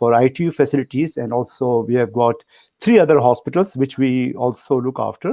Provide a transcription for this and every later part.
for ITU facilities and also we have got 3 other hospitals which we also look after.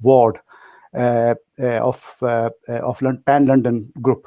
ward of Pan London group.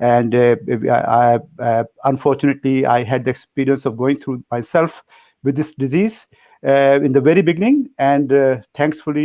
And unfortunately, I had the experience of going through myself with this disease in the very beginning, and thankfully,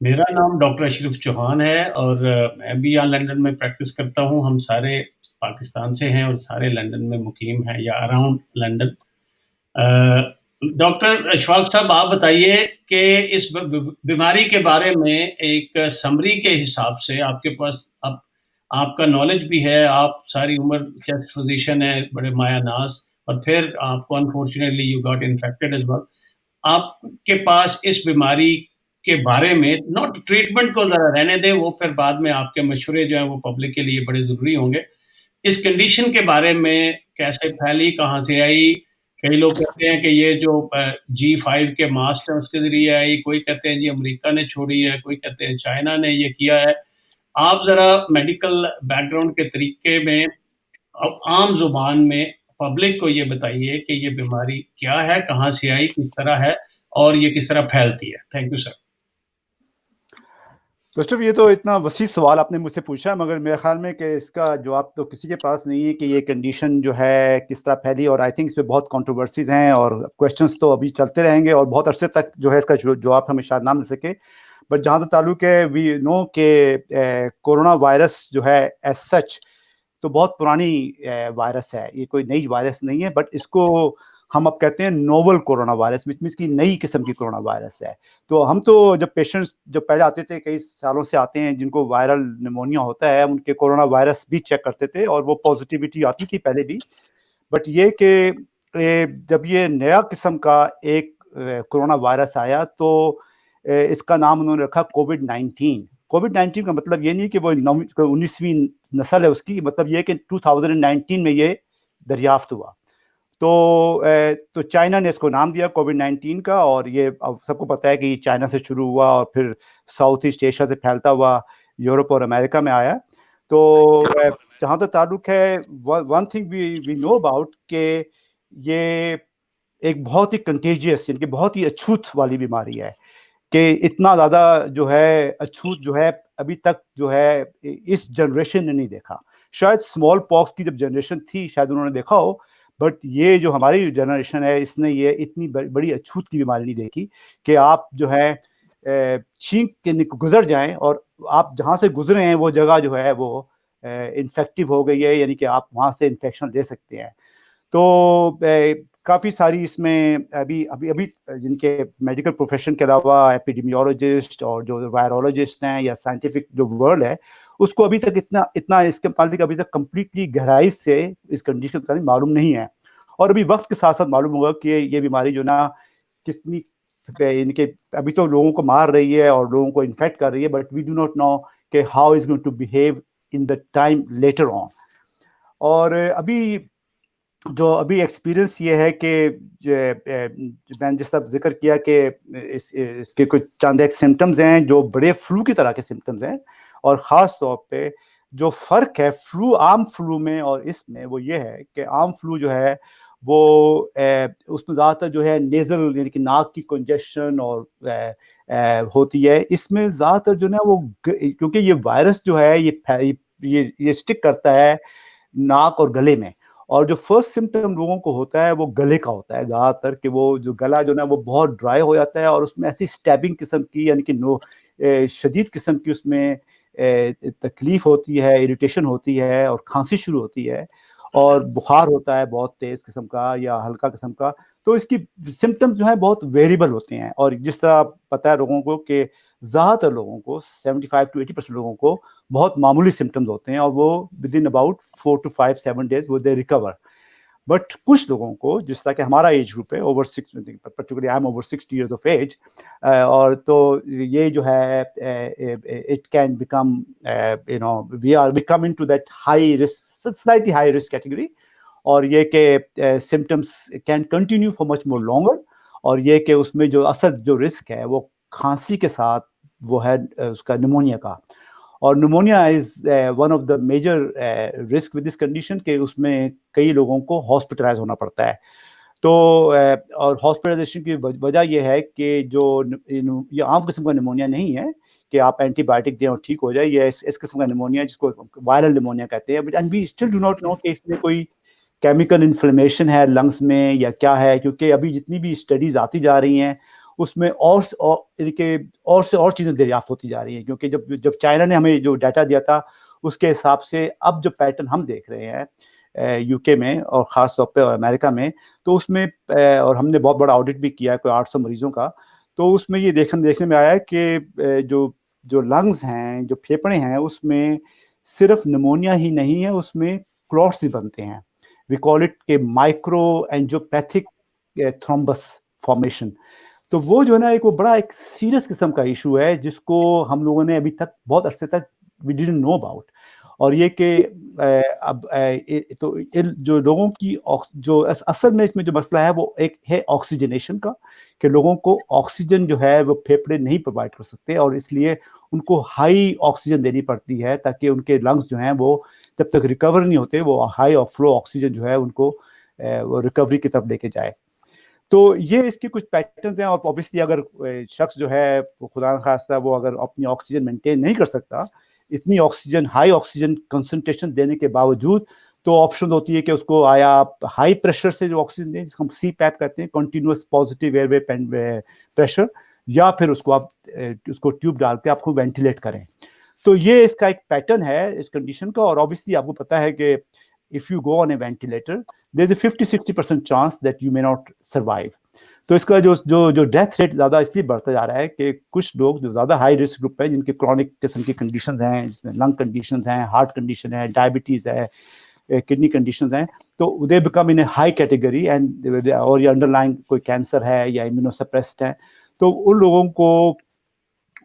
میرا نام doctor اشرف چوہان ہے اور میں بھی یہاں London میں practice کرتا ہوں. ہم سارے پاکستان سے ہیں اور سارے لنڈن میں مقیم ہیں یا اراؤنڈ لنڈن. ڈاکٹر اشفاق صاحب آپ بتائیے کہ اس بیماری کے بارے میں ایک سمری کے حساب سے آپ کے پاس آپ کا نالج بھی ہے, آپ ساری عمر چیسٹ فزیشین ہیں, بڑے مایا ناز, اور پھر آپ کو unfortunately you got infected as well. آپ کے پاس اس بیماری کے بارے میں, نوٹ ٹریٹمنٹ کو ذرا رہنے دیں, وہ پھر بعد میں آپ کے مشورے جو ہیں وہ پبلک کے لیے بڑے ضروری ہوں گے. اس کنڈیشن کے بارے میں کیسے پھیلی, کہاں سے آئی؟ کئی لوگ کہتے ہیں کہ یہ جو G5 کے ماسک ہیں اس کے ذریعے آئی, کوئی کہتے ہیں جی امریکہ نے چھوڑی ہے, کوئی کہتے ہیں چائنا نے یہ کیا ہے. آپ ذرا میڈیکل بیک گراؤنڈ کے طریقے میں عام زبان میں پبلک کو یہ بتائیے کہ یہ بیماری کیا ہے, کہاں سے آئی, کس طرح ہے اور یہ کس طرح پھیلتی ہے. Thank you sir. ڈاکٹر یہ تو اتنا وسیع سوال آپ نے مجھ سے پوچھا, مگر میرے خیال میں کہ اس کا جواب تو کسی کے پاس نہیں ہے کہ یہ کنڈیشن جو ہے کس طرح پھیلی, اور آئی تھنک اس پہ بہت کنٹروورسیز ہیں اور کویشچنس تو ابھی چلتے رہیں گے اور بہت عرصے تک جو ہے اس کا جواب ہمیں شاید نہ مل سکے. بٹ جہاں تک تعلق ہے, وی نو کہ کورونا وائرس جو ہے ایز سچ تو بہت پرانی وائرس ہے, یہ کوئی نئی وائرس نہیں ہے, بٹ اس کو ہم اب کہتے ہیں novel corona virus, which means کی نئی قسم کی کورونا وائرس ہے. تو ہم تو جب پیشنٹس جب پہلے آتے تھے, کئی سالوں سے آتے ہیں جن کو وائرل نمونیا ہوتا ہے, ان کے کورونا وائرس بھی چیک کرتے تھے اور وہ پازیٹیوٹی آتی تھی پہلے بھی. بٹ یہ کہ جب یہ نیا قسم کا ایک کورونا وائرس آیا تو اس کا نام انہوں نے رکھا کووڈ-19. کووڈ-19 کا مطلب یہ نہیں کہ وہ 19ویں نسل ہے اس کی, مطلب یہ کہ 2019 میں یہ دریافت ہوا. تو چائنا نے اس کو نام دیا کووڈ-19 کا, اور یہ اب سب کو پتہ ہے کہ یہ چائنا سے شروع ہوا اور پھر ساؤتھ ایسٹ ایشیا سے پھیلتا ہوا یورپ اور امریکہ میں آیا. تو جہاں تک تعلق ہے, one thing we know about کہ یہ ایک بہت ہی کنٹیجیس یعنی کہ بہت ہی اچھوت والی بیماری ہے, کہ اتنا زیادہ جو ہے اچھوت جو ہے ابھی تک جو ہے اس جنریشن نے نہیں دیکھا. شاید اسمال پاکس کی جب جنریشن تھی شاید انہوں نے دیکھا ہو, بٹ یہ جو ہماری جنریشن ہے اس نے یہ اتنی بڑی اچھوت کی بیماری نہیں دیکھی کہ آپ جو ہے چھینک کے گزر جائیں اور آپ جہاں سے گزرے ہیں وہ جگہ جو ہے وہ انفیکٹیو ہو گئی ہے, یعنی کہ آپ وہاں سے انفیکشن لے سکتے ہیں. تو کافی ساری اس میں ابھی جن کے میڈیکل پروفیشن کے علاوہ ایپیڈیمیولوجسٹ اور جو وائرولوجسٹ ہیں یا سائنٹیفک جو ورلڈ ہے, اس کو ابھی تک اتنا اس کے متعلق ابھی تک کمپلیٹلی گہرائی سے اس کنڈیشن کے متعلق معلوم نہیں ہے. اور ابھی وقت کے ساتھ ساتھ معلوم ہوگا کہ یہ بیماری جو نا کتنی ان کے ابھی تو لوگوں کو مار رہی ہے اور لوگوں کو انفیکٹ کر رہی ہے, but we do not know کہ how is going to behave in the time later on. اور ابھی ایکسپیرئنس یہ ہے کہ میں نے جس طرح ذکر کیا کہ اس کے کچھ چند ایک سمٹمز ہیں جو بڑے فلو کی طرح کے سمٹمز ہیں, اور خاص طور پہ جو فرق ہے عام فلو میں اور اس میں وہ یہ ہے کہ عام فلو جو ہے وہ اس میں زیادہ تر جو ہے نیزل یعنی کہ ناک کی کنجیشن اور ہوتی ہے. اس میں زیادہ تر جو ہے وہ کیونکہ یہ وائرس جو ہے یہ اسٹک کرتا ہے ناک اور گلے میں, اور جو فرسٹ سمٹم لوگوں کو ہوتا ہے وہ گلے کا ہوتا ہے زیادہ تر, کہ وہ جو گلا جو نا وہ بہت ڈرائی ہو جاتا ہے اور اس میں ایسی اسٹیبنگ قسم کی یعنی کہ شدید قسم کی اس میں تکلیف ہوتی ہے, اریٹیشن ہوتی ہے اور کھانسی شروع ہوتی ہے, اور بخار ہوتا ہے بہت تیز قسم کا یا ہلکا قسم کا. تو اس کی سمٹمز جو ہیں بہت ویریبل ہوتے ہیں, اور جس طرح پتہ ہے لوگوں کو کہ زیادہ تر لوگوں کو 75 to 80% لوگوں کو بہت معمولی سمٹمز ہوتے ہیں اور وہ with in about 4 to 5-7 days وہ دے ریکور. بٹ کچھ لوگوں کو جس طرح کہ ہمارا ایج گروپ ہے over 6 particularly I am over 60 years of age, اور تو یہ جو ہے it can become we come into that high risk slightly high risk category, اور یہ کہ symptoms can continue for much more longer, اور یہ کہ اس میں جو اصل جو رسک ہے وہ کھانسی کے ساتھ وہ ہے اس کا نمونیا کا, اور pneumonia is one of the major risk with this condition کہ اس میں کئی لوگوں کو ہاسپٹلائز ہونا پڑتا ہے. تو اور ہاسپٹلائزیشن کی وجہ یہ ہے کہ جو یہ عام قسم کا نمونیا نہیں ہے کہ آپ اینٹی بایوٹک دیں اور ٹھیک ہو جائے, یہ اس قسم کا نمونیا جس کو وائرل نمونیا کہتے ہیں, and we still do not know کہ اس میں کوئی کیمیکل انفلیمیشن ہے لنگس میں یا کیا ہے, کیونکہ ابھی جتنی بھی اسٹڈیز آتی جا رہی ہیں اس میں اور سے اور چیزیں دریافت ہوتی جا رہی ہیں، کیونکہ جب چائنا نے ہمیں جو ڈیٹا دیا تھا اس کے حساب سے اب جو پیٹرن ہم دیکھ رہے ہیں یو کے میں اور خاص طور پہ امریکہ میں، تو اس میں اور ہم نے بہت بڑا آڈٹ بھی کیا ہے کوئی 800 مریضوں کا، تو اس میں یہ دیکھنے میں آیا کہ جو لنگز ہیں، جو پھیپھڑے ہیں، اس میں صرف نمونیا ہی نہیں ہے، اس میں کلوٹس بھی بنتے ہیں. وی کال اٹ کہ مائکرو اینجیوپیتھک تھرومبس فارمیشن. تو وہ جو ہے نا وہ بڑا ایک سیریس قسم کا ایشو ہے جس کو ہم لوگوں نے ابھی تک بہت عرصے تک وی ڈیڈنٹ نو اباؤٹ. اور یہ کہ اب تو جو لوگوں کی جو اصل میں اس میں جو مسئلہ ہے وہ ایک ہے آکسیجنیشن کا، کہ لوگوں کو آکسیجن جو ہے وہ پھیپھڑے نہیں پرووائڈ کر سکتے، اور اس لیے ان کو ہائی آکسیجن دینی پڑتی ہے تاکہ ان کے لنگس جو ہیں وہ جب تک ریکور نہیں ہوتے وہ ہائی فلو آکسیجن جو ہے ان کو وہ ریکوری کی طرف لے کے جائے. تو یہ اس کے کچھ پیٹرنز ہیں. اور اوبیسلی اگر شخص جو ہے خدا نخواستہ وہ اگر اپنی آکسیجن مینٹین نہیں کر سکتا اتنی آکسیجن ہائی آکسیجن کنسنٹریشن دینے کے باوجود، تو آپشن ہوتی ہے کہ اس کو آیا آپ ہائی پریشر سے جو آکسیجن دیں جس کو ہم سی پیپ کہتے ہیں، continuous positive air way pressure, یا پھر اس کو آپ اس کو ٹیوب ڈال کے آپ کو وینٹیلیٹ کریں. تو یہ اس کا ایک پیٹرن ہے اس کنڈیشن کا. اور اوبیسلی آپ کو پتہ ہے کہ if you go on a ventilator there is a 50-60% chance that you may not survive. تو اس کا جو ڈیتھ ریٹ زیادہ اس لیے بڑھتا جا رہا ہے کہ کچھ لوگ جو زیادہ ہائی رسک گروپ ہیں، جن کے کرونک قسم کی کنڈیشنز ہیں، جس میں لنگ کنڈیشنز ہیں، ہارٹ کنڈیشن ہے، ڈائبٹیز ہے، کڈنی کنڈیشنز ہیں، تو they become in a high category and اور یہ انڈر لائن کوئی کینسر ہے یا امیونو سپریسڈ ہیں، تو ان لوگوں کو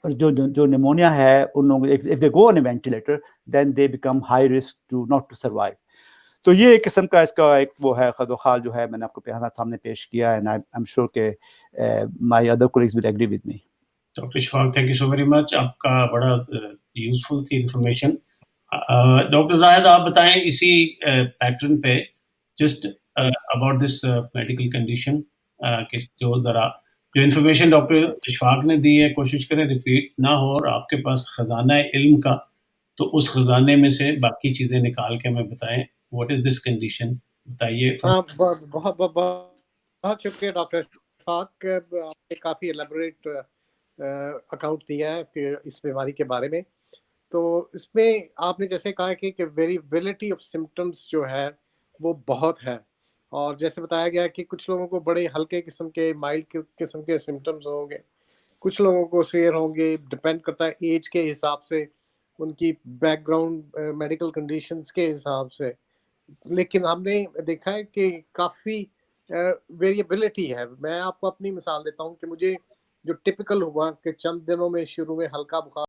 جو نمونیا ہے ان لوگوں if they go on a ventilator then they become high risk to not to survive. تو یہ ایک قسم کا اس کا ایک وہ ہے خد و خال جو ہے میں نے آپ کو سامنے پیش کیا ہے. and I'm sure کہ my other colleagues will agree with me. Doctor Ashfaq thank you so very much, آپ کا بڑا یوزفل تھی انفارمیشن. ڈاکٹر زاہد آپ بتائیں اسی پیٹرن پہ just about this medical condition, کہ جو ذرا جو انفارمیشن ڈاکٹر اشفاق نے دی ہے کوشش کریں ریپیٹ نہ ہو، اور آپ کے پاس خزانہ علم کا تو اس خزانے میں سے باقی چیزیں نکال کے ہمیں بتائیں. واٹ از دس کنڈیشن بتائیے. بہت شکریہ ڈاکٹر اشفاق، آپ نے کافی ایلیبوریٹ اکاؤنٹ دیا ہے کہ اس بیماری کے بارے میں. تو اس میں آپ نے جیسے کہا کہ ویریبلٹی آف سمٹمس جو ہے وہ بہت ہے، اور جیسے بتایا گیا کہ کچھ لوگوں کو بڑے ہلکے قسم کے مائلڈ قسم کے سمٹمس ہوں گے، کچھ لوگوں کو سیویئر ہوں گے. ڈپینڈ کرتا ہے ایج کے حساب سے، ان کی بیک گراؤنڈ میڈیکل کنڈیشنز کے حساب سے. لیکن ہم نے دیکھا ہے کہ کافی ویریبلٹی ہے. میں آپ کو اپنی مثال دیتا ہوں کہ مجھے جو ٹپیکل ہوا کہ چند دنوں میں شروع میں ہلکا بخار